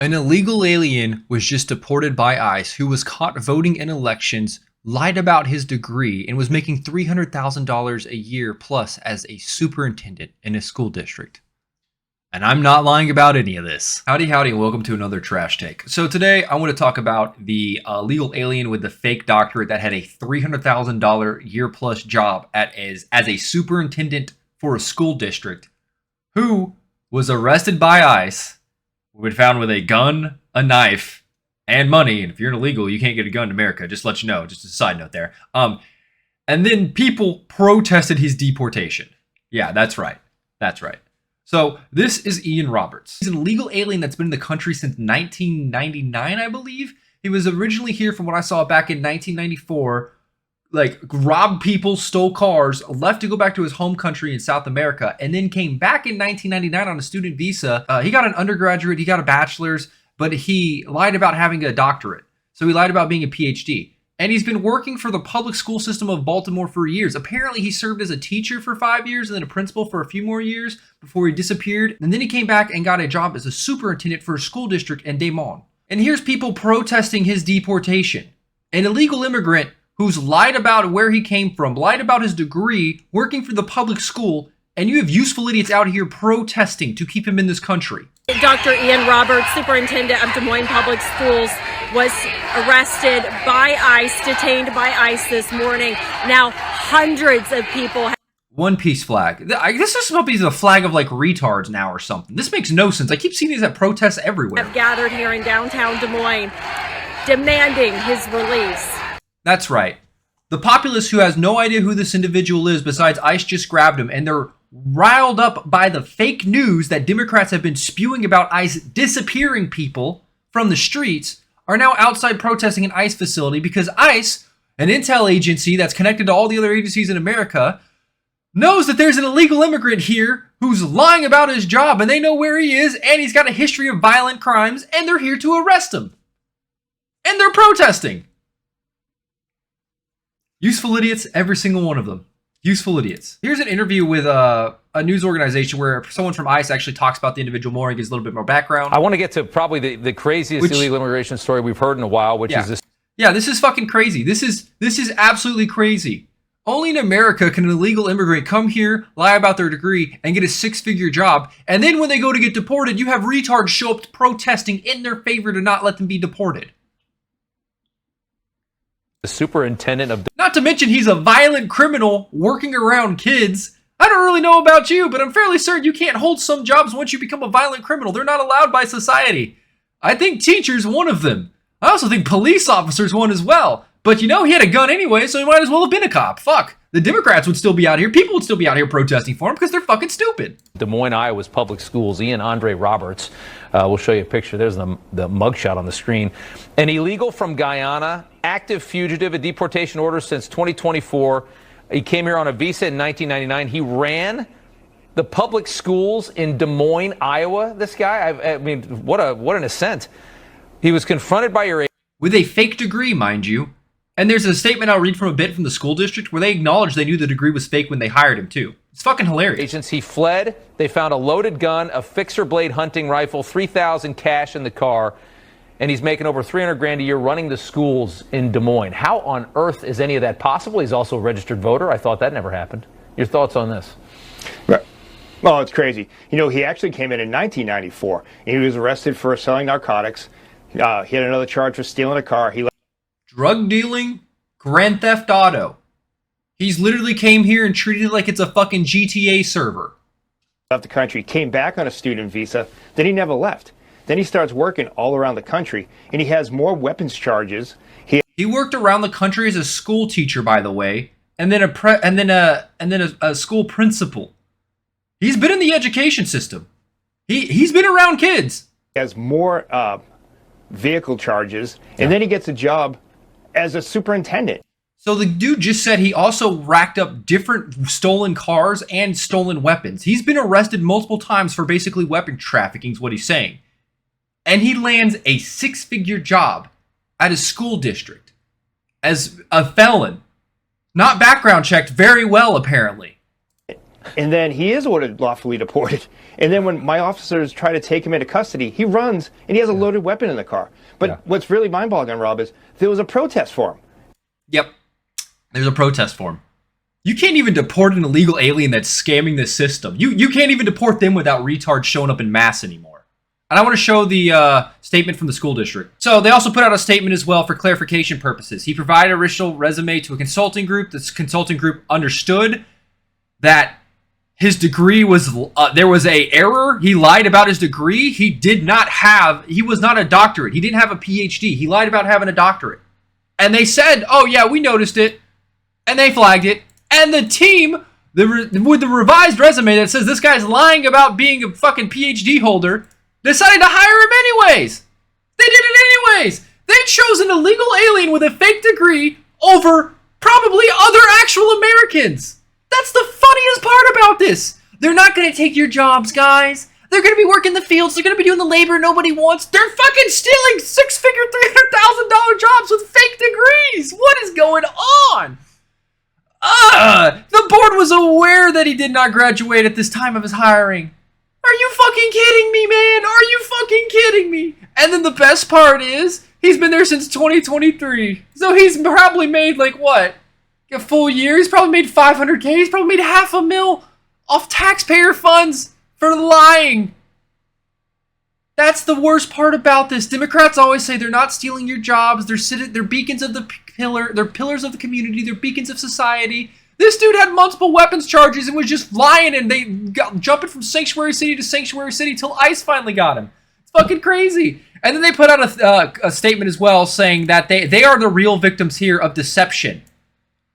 An illegal alien was just deported by ICE who was caught voting in elections, lied about his degree, and was making $300,000 a year plus as a superintendent in a school district. And I'm not lying about any of this. Howdy, and welcome to another Trash Take. So today I want to talk about the illegal alien with the fake doctorate that had a $300,000 year plus job as a superintendent for a school district, who was arrested by ICE. We've been found with a gun, a knife, and money. And if you're an illegal, you can't get a gun in America. Just to let you know. Just a side note there. And then people protested his deportation. Yeah, that's right. That's right. So this is Ian Roberts. He's an illegal alien that's been in the country since 1999, I believe. He was originally here from what I saw back in 1994. Like, robbed people, stole cars, left to go back to his home country in South America, and then came back in 1999 on a student visa. He got an undergraduate, he got a bachelor's, but he lied about having a doctorate. So he lied about being a PhD. And he's been working for the public school system of Baltimore for years. Apparently, he served as a teacher for 5 years and then a principal for a few more years before he disappeared. And then he came back and got a job as a superintendent for a school district in Des Moines. And here's people protesting his deportation. An illegal immigrant who's lied about where he came from, lied about his degree, working for the public school, and you have useful idiots out here protesting to keep him in this country. Dr. Ian Roberts, superintendent of Des Moines Public Schools, was arrested by ICE, detained by ICE this morning. Now, hundreds of people. One Piece flag. I guess this must be the flag of like retards now or something. This makes no sense. I keep seeing these at protests everywhere. Have gathered here in downtown Des Moines, demanding his release. That's right. The populace who has no idea who this individual is besides ICE just grabbed him, and they're riled up by the fake news that Democrats have been spewing about ICE disappearing people from the streets, are now outside protesting an ICE facility because ICE, an intel agency that's connected to all the other agencies in America, knows that there's an illegal immigrant here who's lying about his job, and they know where he is, and he's got a history of violent crimes, and they're here to arrest him. And they're protesting. Useful idiots, every single one of them. Useful idiots. Here's an interview with a news organization where someone from ICE actually talks about the individual more and gives a little bit more background. I want to get to probably the craziest illegal immigration story we've heard in a while, which is this. Yeah, this is fucking crazy. This is absolutely crazy. Only in America can an illegal immigrant come here, lie about their degree, and get a six-figure job. And then when they go to get deported, you have retards show up protesting in their favor to not let them be deported. The superintendent of... Not to mention he's a violent criminal working around kids. I don't really know about you, but I'm fairly certain you can't hold some jobs once you become a violent criminal. They're not allowed by society. I think teachers one of them. I also think police officers one as well. But you know, he had a gun anyway, so he might as well have been a cop. Fuck. The Democrats would still be out here. People would still be out here protesting for him because they're fucking stupid. Des Moines, Iowa's public schools, Ian Andre Roberts. We'll show you a picture. There's the mugshot on the screen. An illegal from Guyana, active fugitive, a deportation order since 2024. He came here on a visa in 1999. He ran the public schools in Des Moines, Iowa. This guy, I mean, what an ascent. He was confronted by your... With a fake degree, mind you. And there's a statement I'll read from a bit from the school district where they acknowledge they knew the degree was fake when they hired him, too. It's fucking hilarious. Agents, he fled. They found a loaded gun, a fixer blade hunting rifle, $3,000 cash in the car, and he's making over $300,000 a year running the schools in Des Moines. How on earth is any of that possible? He's also a registered voter. I thought that never happened. Your thoughts on this? Right. Well, it's crazy. You know, he actually came in 1994, and he was arrested for selling narcotics. He had another charge for stealing a car. Drug dealing, grand theft auto. He's literally came here and treated it like it's a fucking GTA server. Left the country, came back on a student visa, then he never left. Then he starts working all around the country, and he has more weapons charges. He worked around the country as a school teacher, by the way, and then a school principal. He's been in the education system. He's been around kids. He has more vehicle charges, and then he gets a job as a superintendent. So the dude just said he also racked up different stolen cars and stolen weapons. He's been arrested multiple times for basically weapon trafficking is what he's saying. And he lands a six-figure job at a school district as a felon. Not background checked very well, apparently. And then he is ordered lawfully deported. And then when my officers try to take him into custody, he runs and he has a loaded weapon in the car. But what's really mind-boggling, Rob, is there was a protest for him. Yep. There's a protest for him. You can't even deport an illegal alien that's scamming the system. You can't even deport them without retards showing up in mass anymore. And I want to show the statement from the school district. So they also put out a statement as well for clarification purposes. He provided an original resume to a consulting group. This consulting group understood that his degree was, there was a error. He lied about his degree. He was not a doctorate. He didn't have a PhD. He lied about having a doctorate. And they said, oh yeah, we noticed it. And they flagged it. And the team, with the revised resume that says this guy's lying about being a fucking PhD holder, decided to hire him anyways. They did it anyways. They chose an illegal alien with a fake degree over probably other actual Americans. That's the funniest part about this. They're not going to take your jobs, guys. They're going to be working the fields. They're going to be doing the labor nobody wants. They're fucking stealing six-figure $300,000 jobs with fake degrees. What is going on? The board was aware that he did not graduate at this time of his hiring. Are you fucking kidding me, man? Are you fucking kidding me? And then the best part is, he's been there since 2023. So he's probably made, like, what? A full year? He's probably made $500K. He's probably made $500,000 off taxpayer funds for lying. That's the worst part about this. Democrats always say they're not stealing your jobs. They're beacons of the pillar. They're pillars of the community. They're beacons of society. This dude had multiple weapons charges and was just lying, and they got jumping from sanctuary city to sanctuary city till ICE finally got him. It's fucking crazy. And then they put out a statement as well saying that they are the real victims here of deception.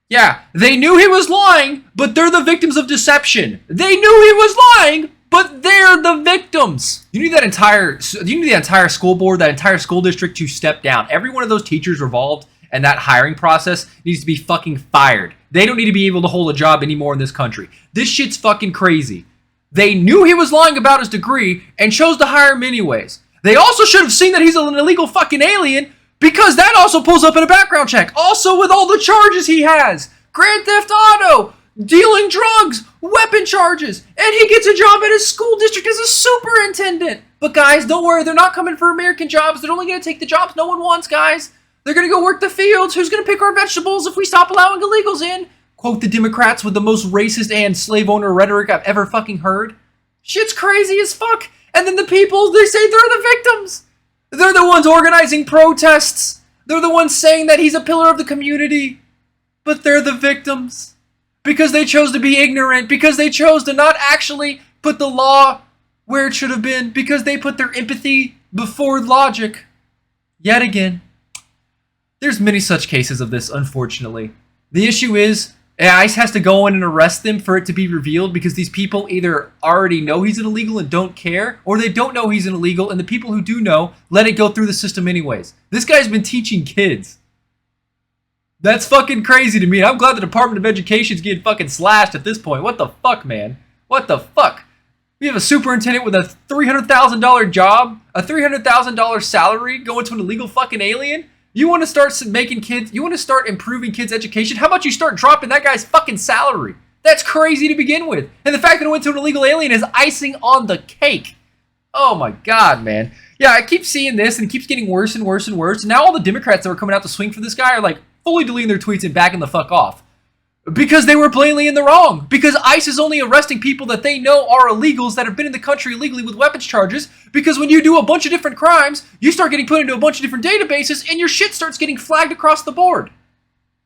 Yeah, they knew he was lying, but they're the victims of deception. They knew he was lying, but they're the victims. You need the entire school board, that entire school district to step down. Every one of those teachers involved in that hiring process needs to be fucking fired. They don't need to be able to hold a job anymore in this country. This shit's fucking crazy. They knew he was lying about his degree and chose to hire him anyways. They also should have seen that he's an illegal fucking alien, because that also pulls up in a background check. Also with all the charges he has. Grand Theft Auto, dealing drugs, weapon charges, and he gets a job at his school district as a superintendent. But guys, don't worry, they're not coming for American jobs. They're only going to take the jobs no one wants, guys. They're going to go work the fields. Who's going to pick our vegetables if we stop allowing illegals in? Quote the Democrats with the most racist and slave owner rhetoric I've ever fucking heard. Shit's crazy as fuck. And then the people, they say they're the victims. They're the ones organizing protests. They're the ones saying that he's a pillar of the community. But they're the victims. Because they chose to be ignorant. Because they chose to not actually put the law where it should have been. Because they put their empathy before logic. Yet again. There's many such cases of this, unfortunately. The issue is, ICE has to go in and arrest them for it to be revealed, because these people either already know he's an illegal and don't care, or they don't know he's an illegal, and the people who do know let it go through the system anyways. This guy's been teaching kids. That's fucking crazy to me. I'm glad the Department of Education's getting fucking slashed at this point. What the fuck, man? What the fuck? We have a superintendent with a $300,000 job, a $300,000 salary, going to an illegal fucking alien? You want to start making kids, you want to start improving kids' education? How about you start dropping that guy's fucking salary? That's crazy to begin with. And the fact that it went to an illegal alien is icing on the cake. Oh my God, man. Yeah, I keep seeing this and it keeps getting worse and worse and worse. Now all the Democrats that were coming out to swing for this guy are like fully deleting their tweets and backing the fuck off. Because they were blatantly in the wrong. Because ICE is only arresting people that they know are illegals that have been in the country illegally with weapons charges. Because when you do a bunch of different crimes, you start getting put into a bunch of different databases and your shit starts getting flagged across the board.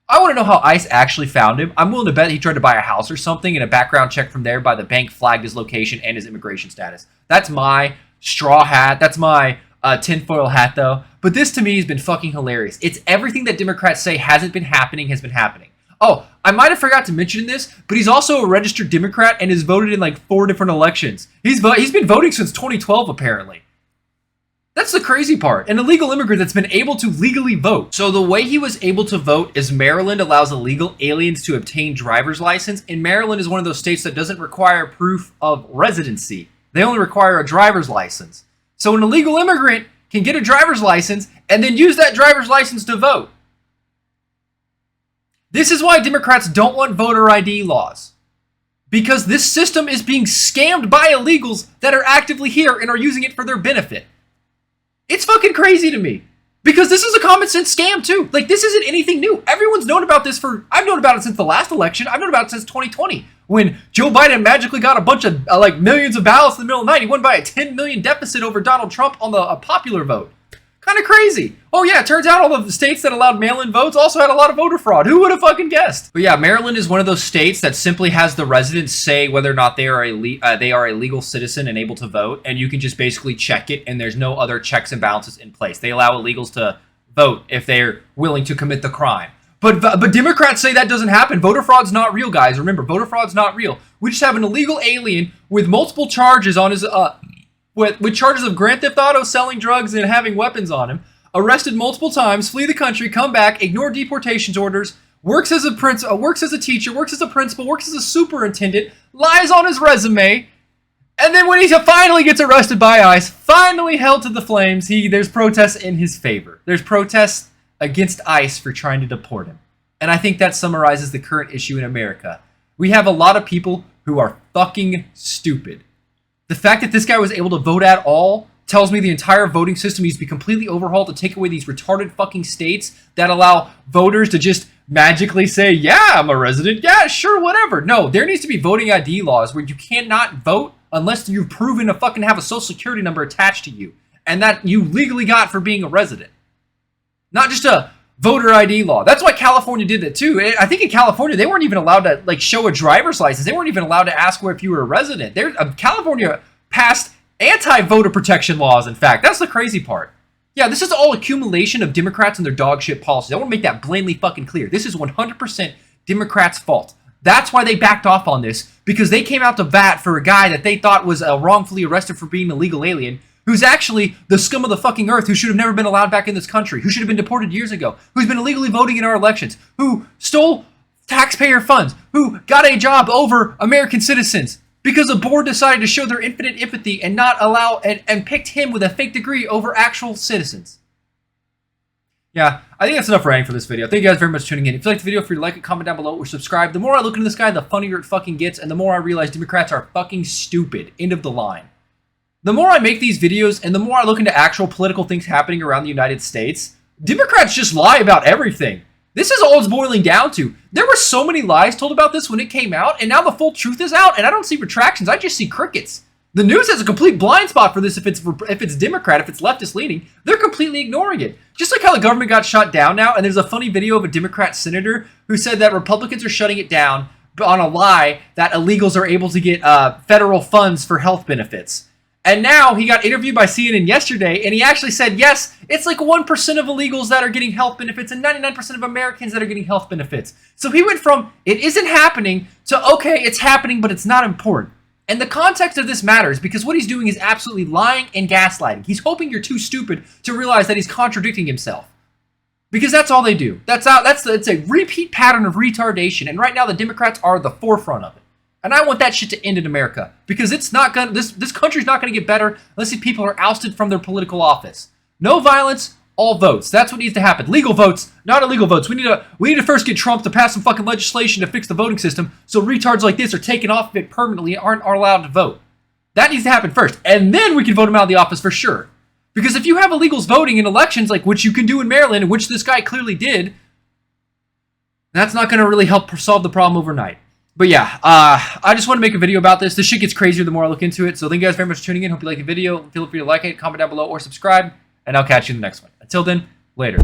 I want to know how ICE actually found him. I'm willing to bet he tried to buy a house or something, and a background check from there by the bank flagged his location and his immigration status. That's my straw hat. That's my tinfoil hat, though. But this to me has been fucking hilarious. It's everything that Democrats say hasn't been happening has been happening. Oh, I might have forgot to mention this, but he's also a registered Democrat and has voted in like 4 different elections. He's been voting since 2012, apparently. That's the crazy part. An illegal immigrant that's been able to legally vote. So the way he was able to vote is Maryland allows illegal aliens to obtain driver's license, and Maryland is one of those states that doesn't require proof of residency. They only require a driver's license. So an illegal immigrant can get a driver's license and then use that driver's license to vote. This is why Democrats don't want voter ID laws. because this system is being scammed by illegals that are actively here and are using it for their benefit. It's fucking crazy to me. Because this is a common sense scam too. Like, this isn't anything new. Everyone's known about this I've known about it since the last election. I've known about it since 2020 when Joe Biden magically got a bunch of millions of ballots in the middle of the night. He won by a 10 million deficit over Donald Trump on the popular vote. Kind of crazy. Oh yeah, it turns out all of the states that allowed mail-in votes also had a lot of voter fraud. Who would have fucking guessed? But yeah, Maryland is one of those states that simply has the residents say whether or not they are a legal citizen and able to vote, and you can just basically check it, and there's no other checks and balances in place. They allow illegals to vote if they're willing to commit the crime. But Democrats say that doesn't happen. Voter fraud's not real, guys. Remember, voter fraud's not real. We just have an illegal alien with multiple charges on his with charges of grand theft auto, selling drugs, and having weapons on him, arrested multiple times, flee the country, come back, ignore deportation orders, works as a teacher, works as a principal, works as a superintendent, lies on his resume, and then when he finally gets arrested by ICE, finally held to the flames, there's protests in his favor. There's protests against ICE for trying to deport him. And I think that summarizes the current issue in America. We have a lot of people who are fucking stupid. The fact that this guy was able to vote at all tells me the entire voting system needs to be completely overhauled to take away these retarded fucking states that allow voters to just magically say, yeah, I'm a resident, yeah, sure, whatever. No, there needs to be voting ID laws where you cannot vote unless you've proven to fucking have a social security number attached to you and that you legally got for being a resident. Not just a voter ID law. That's why California did that too. I think in California, they weren't even allowed to show a driver's license. They weren't even allowed to ask if you were a resident. California passed anti-voter protection laws, in fact. That's the crazy part. Yeah, this is all accumulation of Democrats and their dog shit policies. I want to make that blatantly fucking clear. This is 100% Democrats' fault. That's why they backed off on this, because they came out to bat for a guy that they thought was wrongfully arrested for being an illegal alien, who's actually the scum of the fucking earth, who should have never been allowed back in this country, who should have been deported years ago, who's been illegally voting in our elections, who stole taxpayer funds, who got a job over American citizens, because a board decided to show their infinite empathy and not allow and picked him with a fake degree over actual citizens. Yeah, I think that's enough ranting for this video. Thank you guys very much for tuning in. If you liked the video, feel free to like it, comment down below, or subscribe. The more I look into this guy, the funnier it fucking gets, and the more I realize Democrats are fucking stupid. End of the line. The more I make these videos, and the more I look into actual political things happening around the United States, Democrats just lie about everything. This is all it's boiling down to. There were so many lies told about this when it came out, and now the full truth is out, and I don't see retractions. I just see crickets. The news has a complete blind spot for this. If it's Democrat, if it's leftist leaning, they're completely ignoring it. Just like how the government got shut down now, and there's a funny video of a Democrat senator who said that Republicans are shutting it down on a lie that illegals are able to get federal funds for health benefits. And now he got interviewed by CNN yesterday, and he actually said, yes, it's like 1% of illegals that are getting health benefits and 99% of Americans that are getting health benefits. So he went from, it isn't happening, to, okay, it's happening, but it's not important. And the context of this matters because what he's doing is absolutely lying and gaslighting. He's hoping you're too stupid to realize that he's contradicting himself. Because that's all they do. It's a repeat pattern of retardation, and right now the Democrats are the forefront of it. And I want that shit to end in America because it's not gonna. This country's not gonna get better unless these people are ousted from their political office. No violence, all votes. That's what needs to happen. Legal votes, not illegal votes. We need to first get Trump to pass some fucking legislation to fix the voting system so retards like this are taken off of it permanently and aren't allowed to vote. That needs to happen first, and then we can vote him out of the office for sure. Because if you have illegals voting in elections, like which you can do in Maryland, and which this guy clearly did, that's not going to really help solve the problem overnight. But yeah, I just want to make a video about this. This shit gets crazier the more I look into it. So thank you guys very much for tuning in. Hope you like the video. Feel free to like it, comment down below, or subscribe. And I'll catch you in the next one. Until then, later.